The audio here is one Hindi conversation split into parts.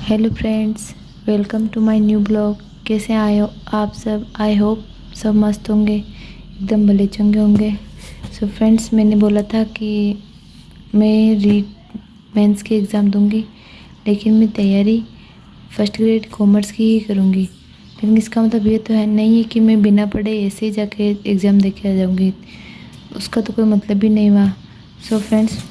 Hello friends, welcome to my new blog. कैसे आए हो आप सब? आई होप सब मस्त होंगे, एकदम भले चंगे होंगे। सो फ्रेंड्स, मैंने बोला था कि मैं रीट मेंस की एग्ज़ाम दूंगी, लेकिन मैं तैयारी फर्स्ट ग्रेड कॉमर्स की ही करूंगी। लेकिन इसका मतलब ये तो है नहीं है कि मैं बिना पढ़े ऐसे ही जाके एग्ज़ाम दे के आ जाऊँगी, उसका तो कोई मतलब ही नहीं हुआ। सो फ्रेंड्स,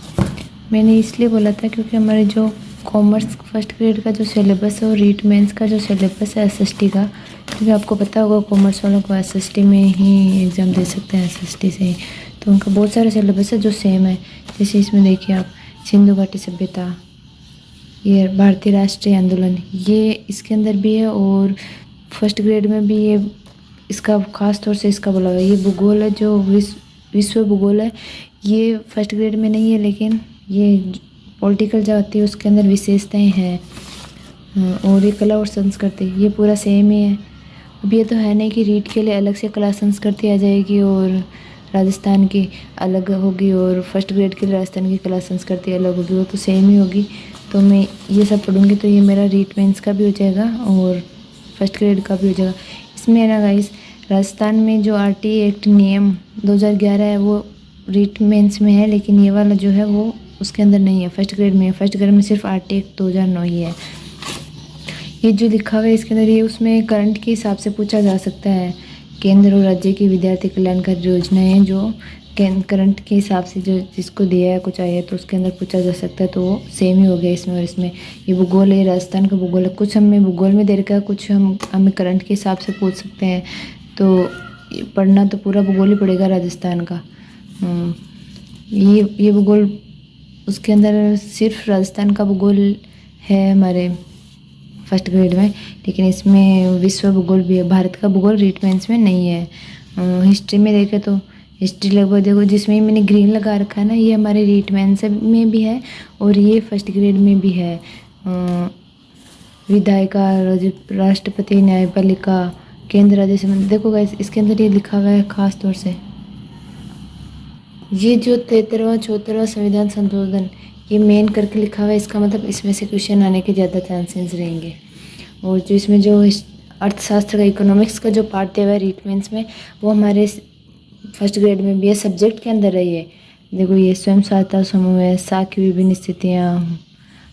मैंने इसलिए बोला था क्योंकि हमारे जो कॉमर्स फर्स्ट ग्रेड का जो सिलेबस है और रीट मेंस का जो सिलेबस है एसएसटी का, क्योंकि आपको पता होगा कॉमर्स वालों को एसएसटी में ही एग्ज़ाम दे सकते हैं, एसएसटी से ही। तो उनका बहुत सारा सिलेबस है जो सेम है। जैसे इसमें देखिए आप, सिंधु घाटी सभ्यता, ये भारतीय राष्ट्रीय आंदोलन, ये इसके अंदर भी है। और फर्स्ट ग्रेड में भी ये इसका खास तौर से इसका बोला हुआ है। ये भूगोल है, जो विश्व भूगोल है, ये फर्स्ट ग्रेड में नहीं है, लेकिन ये पॉलिटिकल जो आती है उसके अंदर विशेषताएं हैं। और ये कला और संस्कृति, ये पूरा सेम ही है। अब ये तो है नहीं कि रीट के लिए अलग से कला संस्कृति आ जाएगी और राजस्थान की अलग होगी और फर्स्ट ग्रेड के लिए राजस्थान की कला संस्कृति अलग होगी, वो तो सेम ही होगी। तो मैं ये सब पढ़ूंगी तो ये मेरा रीट मेंस का भी हो जाएगा और फर्स्ट ग्रेड का भी हो जाएगा। इसमें ना गाइस, राजस्थान में जो आरटीई एक्ट नियम 2011 है वो रीट मेंस में है, लेकिन ये वाला जो है वो उसके अंदर नहीं है, फर्स्ट ग्रेड में है। फर्स्ट ग्रेड में सिर्फ आरटीई एक्ट 2009 ही है। ये जो लिखा हुआ है इसके अंदर, ये उसमें करंट के हिसाब से पूछा जा सकता है। केंद्र और राज्य की विद्यार्थी कल्याणकारी योजनाएं हैं जो करंट के हिसाब से जो जिसको दिया है कुछ आया तो उसके अंदर पूछा जा सकता है, तो वो सेम ही हो गया इसमें और इसमें। ये भूगोल है, राजस्थान का भूगोल है, कुछ हमें भूगोल में दे रखा है, कुछ हमें करंट के हिसाब से पूछ सकते हैं। तो पढ़ना तो पूरा भूगोल ही पड़ेगा राजस्थान का। ये भूगोल, उसके अंदर सिर्फ राजस्थान का भूगोल है हमारे फर्स्ट ग्रेड में, लेकिन इसमें विश्व भूगोल भी है। भारत का भूगोल रीट मेंस में नहीं है। हिस्ट्री में देखें तो हिस्ट्री लगभग देखो, जिसमें मैंने ग्रीन लगा रखा है ना, ये हमारे रीट मेंस में भी है और ये फर्स्ट ग्रेड में भी है। विधायिका, राष्ट्रपति, न्यायपालिका, केंद्र राज्य संबंध, देखो गाइस इसके अंदर ये लिखा हुआ है खास तौर से। ये जो 73वां 74वां संविधान संशोधन, ये मेन करके लिखा हुआ है, इसका मतलब इसमें से क्वेश्चन आने के ज़्यादा चांसेस रहेंगे। और जो इसमें जो अर्थशास्त्र का, इकोनॉमिक्स का जो पार्ट दिया हुआ है रीट मेंस में, वो हमारे फर्स्ट ग्रेड में भी है, सब्जेक्ट के अंदर है ये। देखो ये स्वयं सहायता समूह है, साख की विभिन्न स्थितियाँ,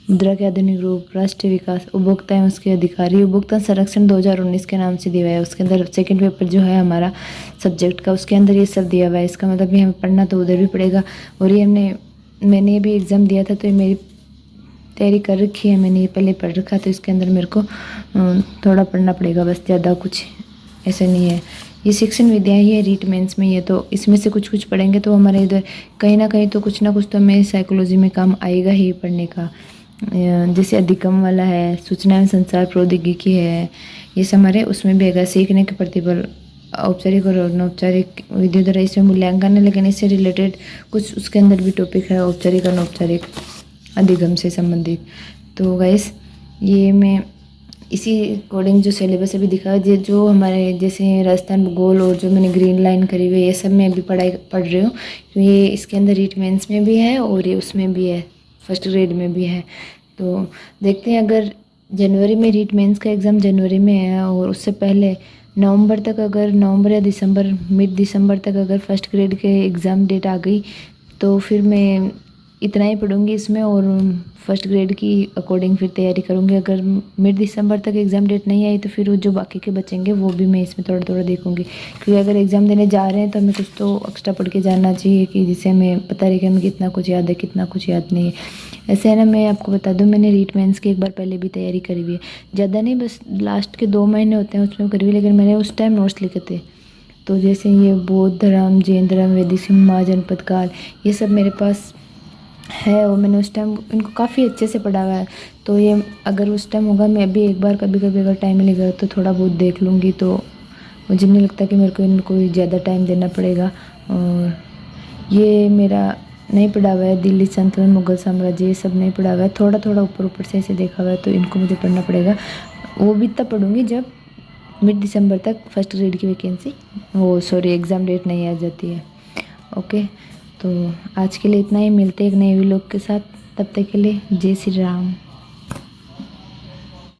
मुद्रा के आधुनिक रूप, राष्ट्रीय विकास, उपभोक्ता एवं उसके अधिकारी, उपभोक्ता संरक्षण 2019 के नाम से दिया हुआ है। उसके अंदर सेकंड पेपर जो है हमारा सब्जेक्ट का, उसके अंदर ये सब दिया हुआ है। इसका मतलब भी हमें पढ़ना तो उधर भी पड़ेगा। और ये मैंने भी एग्ज़ाम दिया था तो ये मेरी तैयारी कर रखी है, मैंने ये पहले पढ़ रखा, तो इसके अंदर मेरे को थोड़ा पढ़ना पड़ेगा, बस ज़्यादा कुछ ऐसा नहीं है। ये शिक्षण विद्या ही है रीट मेंस में, ये तो इसमें से कुछ कुछ पढ़ेंगे तो हमारे इधर कहीं ना कहीं तो कुछ ना कुछ तो हमें साइकोलॉजी में काम आएगा ही पढ़ने का। जैसे अधिगम वाला है, सूचना एवं संचार प्रौद्योगिकी है, ये सब हमारे उसमें भी आएगा। सीखने के प्रतिबल, औपचारिक और अनौपचारिक विधियों द्वारा इसमें मूल्यांकन है, लेकिन इससे रिलेटेड कुछ उसके अंदर भी टॉपिक है, औपचारिक अनौपचारिक अधिगम से संबंधित। तो गाइस ये मैं इसी अकॉर्डिंग जो सिलेबस अभी दिखा है, जो हमारे जैसे राजस्थान भूगोल और जो मैंने ग्रीन लाइन करी हुई है, ये सब मैं अभी पढ़ रही हूँ, क्योंकि ये इसके अंदर रीट मेंस में भी है और ये उसमें भी है, फर्स्ट ग्रेड में भी है। तो देखते हैं, अगर जनवरी में रीट मेंस का एग्ज़ाम जनवरी में है और उससे पहले नवंबर तक, अगर नवंबर या दिसंबर, मिड दिसंबर तक अगर फर्स्ट ग्रेड के एग्ज़ाम डेट आ गई तो फिर मैं इतना ही पढ़ूंगी इसमें और फर्स्ट ग्रेड की अकॉर्डिंग फिर तैयारी करूंगी। अगर मिड दिसंबर तक एग्ज़ाम डेट नहीं आई तो फिर जो बाकी के बचेंगे वो भी मैं इसमें थोड़ा थोड़ा देखूंगी, क्योंकि अगर एग्ज़ाम देने जा रहे हैं तो हमें कुछ तो एक्स्ट्रा पढ़ के जाना चाहिए कि जिससे हमें पता रहे कि हमें कितना कुछ याद है, कितना कुछ याद नहीं है। ऐसे है ना, मैं आपको बता दूं, मैंने रीट मेंस की एक बार पहले भी तैयारी करी हुई है, ज़्यादा नहीं, बस लास्ट के 2 महीने होते हैं उसमें करी हुई, लेकिन मैंने उस टाइम नोट्स लिखे थे। तो जैसे ये बौद्ध धर्म, जैन धर्म, वैदिक समाज, जनपद काल, ये सब मेरे पास है और मैंने उस टाइम इनको काफ़ी अच्छे से पढ़ा हुआ है। तो ये अगर उस टाइम होगा, मैं अभी एक बार कभी कभी अगर टाइम मिलेगा तो थोड़ा बहुत देख लूँगी, तो मुझे नहीं लगता कि मेरे को इनको ज़्यादा टाइम देना पड़ेगा। और ये मेरा नहीं पढ़ा हुआ है, दिल्ली सल्तनत, मुगल साम्राज्य, ये सब नहीं पढ़ा हुआ है, थोड़ा थोड़ा ऊपर ऊपर से ऐसे देखा हुआ है, तो इनको मुझे पढ़ना पड़ेगा। वो भी तब पढ़ूँगी जब मिड दिसंबर तक फर्स्ट ग्रेड की वैकेंसी, वो सॉरी एग्ज़ाम डेट नहीं आ जाती है। ओके, तो आज के लिए इतना ही, मिलते हैं एक नए व्लॉग के साथ, तब तक के लिए जय श्री राम।